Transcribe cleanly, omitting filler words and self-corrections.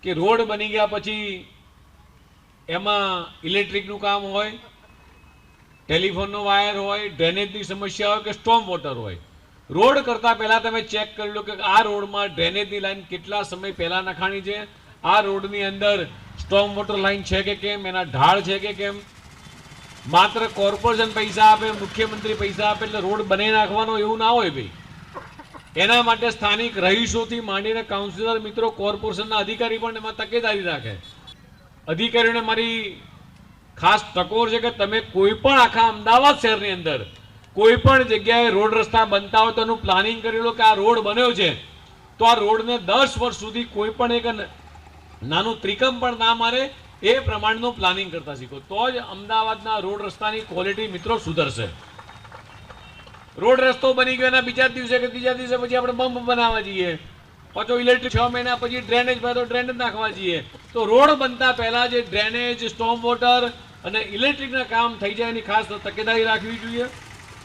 કે રોડ બની ગયા પછી એમાં ઇલેક્ટ્રિકનું કામ હોય, ટેલિફોનનો વાયર હોય, ડ્રેનેજની સમસ્યા હોય કે સ્ટોર્મ વોટર હોય. રોડ કરતાં પહેલાં તમે ચેક કરી લો કે આ રોડમાં ડ્રેનેજની લાઈન કેટલા સમય પહેલાં નખાણી છે, આ રોડની અંદર સ્ટોર્મ વોટર લાઈન છે કે કેમ, એના ઢાળ છે કે કેમ. માત્ર કોર્પોરેશન પૈસા આપે, મુખ્યમંત્રી પૈસા આપે એટલે રોડ બનાવી નાખવાનો એવું ના હોય ભાઈ. એના માટે સ્થાનિક રહીશોથી માંડીને કાઉન્સિલર મિત્રો, કોર્પોરેશનના અધિકારી પણ એમાં તકેદારી રાખે. અધિકારીઓને મારી ખાસ ટકોર છે કે તમે કોઈ પણ આખા અમદાવાદ શહેરની અંદર કોઈ પણ જગ્યાએ રોડ રસ્તા બનતા હોય તો એનું પ્લાનિંગ કરી લો કે આ રોડ બન્યો છે તો આ રોડને 10 વર્ષ સુધી કોઈ પણ એક નાનું ત્રિકમ પણ ના મારે એ પ્રમાણનું પ્લાનિંગ કરતા શીખો, તો જ અમદાવાદના રોડ રસ્તાની ક્વોલિટી મિત્રો સુધરશે. રોડ રસ્તો બની ગયો એના બીજા દિવસે કે ત્રીજા દિવસે પછી આપણે બમ્પ બનાવવા જઈએ, પાછો ઇલેક્ટ્રિક 6 મહિના પછી ડ્રેનેજ તો ડ્રેનેજ નાખવા જઈએ. તો રોડ બનતા પહેલા જે ડ્રેનેજ, સ્ટોર્મ વોટર અને ઇલેક્ટ્રિકના કામ થઈ જાય એની ખાસ તકેદારી રાખવી જોઈએ.